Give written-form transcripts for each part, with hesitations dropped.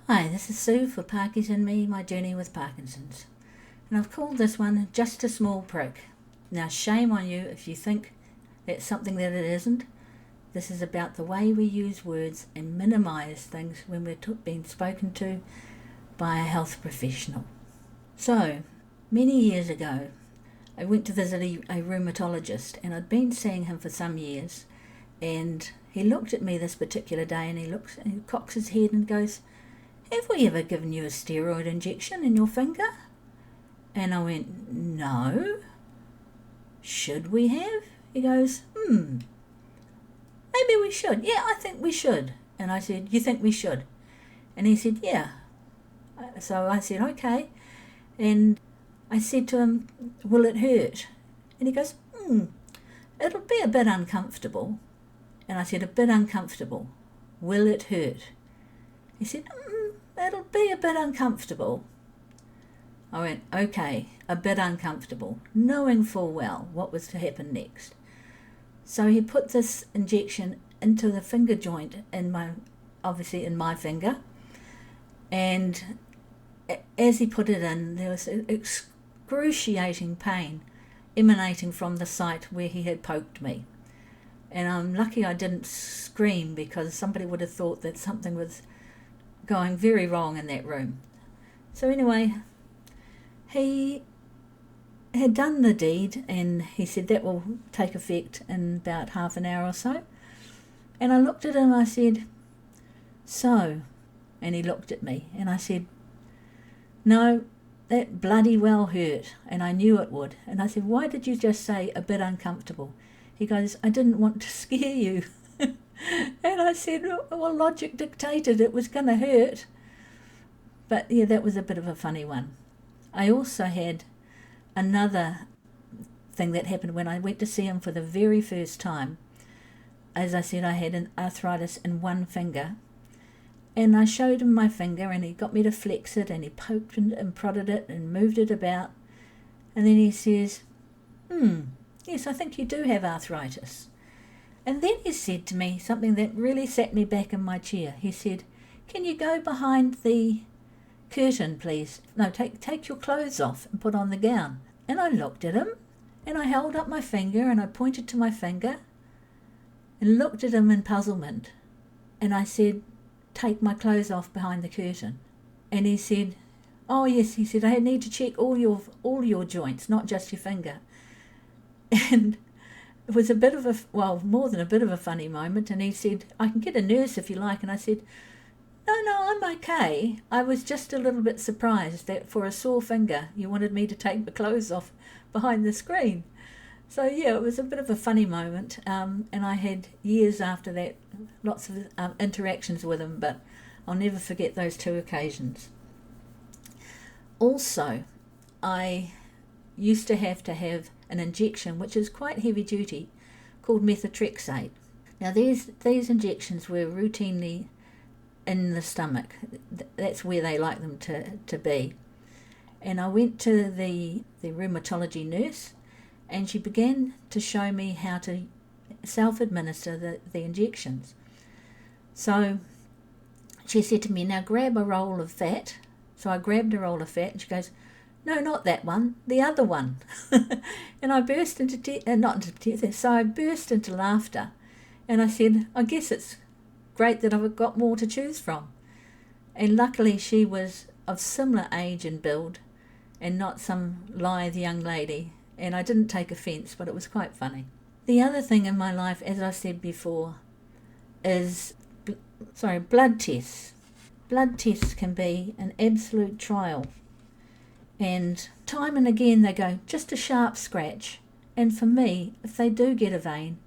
Hi, this is Sue for Parkies and Me, My Journey with Parkinson's. And I've called this one Just a Small Prick. Now, shame on you if you think that's something that it isn't. This is about the way we use words and minimise things when we're being spoken to by a health professional. So, many years ago, I went to visit a rheumatologist, and I'd been seeing him for some years, and he looked at me this particular day and he cocks his head and goes, "Have we ever given you a steroid injection in your finger?" And I went, "No. Should we have?" He goes, "Maybe we should. Yeah, I think we should." And I said, "You think we should?" And he said, "Yeah." So I said, "Okay." And I said to him, "Will it hurt?" And he goes, "It'll be a bit uncomfortable." And I said, "A bit uncomfortable. Will it hurt?" He said, "It'll be a bit uncomfortable." I went, "Okay, a bit uncomfortable," knowing full well what was to happen next. So he put this injection into the finger joint in my finger, and as he put it in, there was excruciating pain emanating from the site where he had poked me. And I'm lucky I didn't scream, because somebody would have thought that something was going very wrong in that room. So anyway, he had done the deed, and he said that will take effect in about half an hour or so. And I looked at him, I said, "So?" And he looked at me, and I said, "No, that bloody well hurt, and I knew it would." And I said, "Why did you just say a bit uncomfortable?" He goes, "I didn't want to scare you." And I said, "Well, logic dictated it was going to hurt." But yeah, that was a bit of a funny one. I also had another thing that happened when I went to see him for the very first time. As I said, I had an arthritis in one finger, and I showed him my finger, and he got me to flex it, and he poked and prodded it and moved it about. And then he says, "Yes, I think you do have arthritis." And then he said to me something that really sat me back in my chair. He said, "Can you go behind the curtain, please? No, take your clothes off and put on the gown." And I looked at him, and I held up my finger, and I pointed to my finger and looked at him in puzzlement. And I said, "Take my clothes off behind the curtain." And he said, "Oh yes," he said, "I need to check all your joints, not just your finger." And it was a bit of more than a bit of a funny moment. And he said, "I can get a nurse if you like." And I said, No, I'm okay. I was just a little bit surprised that for a sore finger you wanted me to take the clothes off behind the screen. So yeah, it was a bit of a funny moment, and I had years after that lots of interactions with him, but I'll never forget those two occasions. Also, I used to have an injection which is quite heavy duty called methotrexate. Now these injections were routinely in the stomach. That's where they like them to be. And I went to the rheumatology nurse, and she began to show me how to self-administer the injections. So she said to me, "Now grab a roll of fat." So I grabbed a roll of fat, and she goes, "No, not that one, the other one." And I burst into tears. So I burst into laughter, and I said, "I guess it's great that I've got more to choose from." And luckily she was of similar age and build, and not some lithe young lady, and I didn't take offence, but it was quite funny. The other thing in my life, as I said before, is blood tests. Blood tests can be an absolute trial. And time and again they go, "Just a sharp scratch." And for me, if they do get a vein,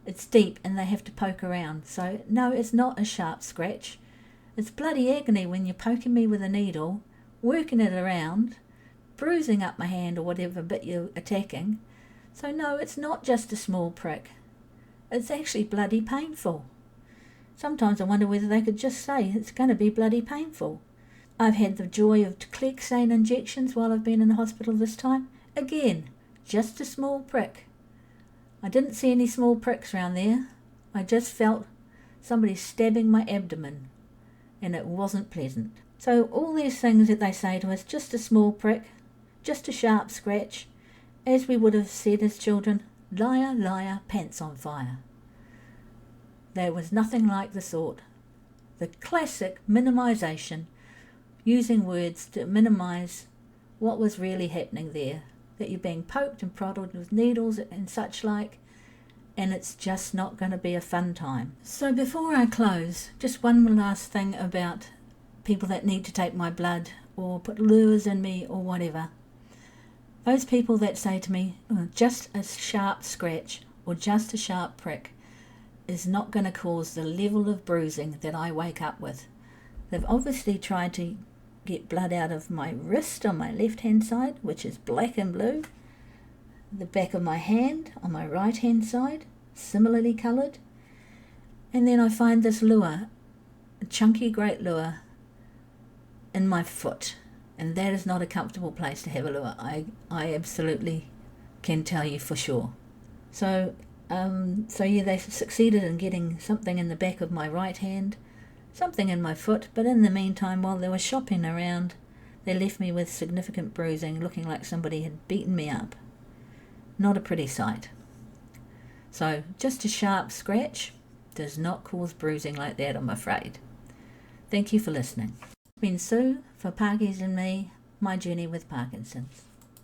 it's deep and they have to poke around. So no, it's not a sharp scratch. It's bloody agony when you're poking me with a needle, working it around, bruising up my hand or whatever bit you're attacking. So no, it's not just a small prick. It's actually bloody painful. Sometimes I wonder whether they could just say it's going to be bloody painful. I've had the joy of Clexane injections while I've been in the hospital this time. Again, just a small prick. I didn't see any small pricks around there. I just felt somebody stabbing my abdomen. and it wasn't pleasant. So all these things that they say to us, just a small prick, just a sharp scratch, as we would have said as children, liar, liar, pants on fire. There was nothing like the sort. The classic minimisation, using words to minimise what was really happening there, that you're being poked and prodded with needles and such like, and it's just not going to be a fun time. So before I close, just one last thing about people that need to take my blood or put lures in me or whatever. Those people that say to me, oh, just a sharp scratch or just a sharp prick is not going to cause the level of bruising that I wake up with. They've obviously tried to get blood out of my wrist on my left hand side, which is black and blue, the back of my hand on my right hand side, similarly coloured, and then I find this lure, a chunky great lure, in my foot, and that is not a comfortable place to have a lure. I absolutely can tell you for sure. So yeah, they succeeded in getting something in the back of my right hand, something in my foot, but in the meantime, while they were shopping around, they left me with significant bruising, looking like somebody had beaten me up. Not a pretty sight. So just a sharp scratch does not cause bruising like that, I'm afraid. Thank you for listening. It's been Sue for Parkies and Me, my journey with Parkinson's.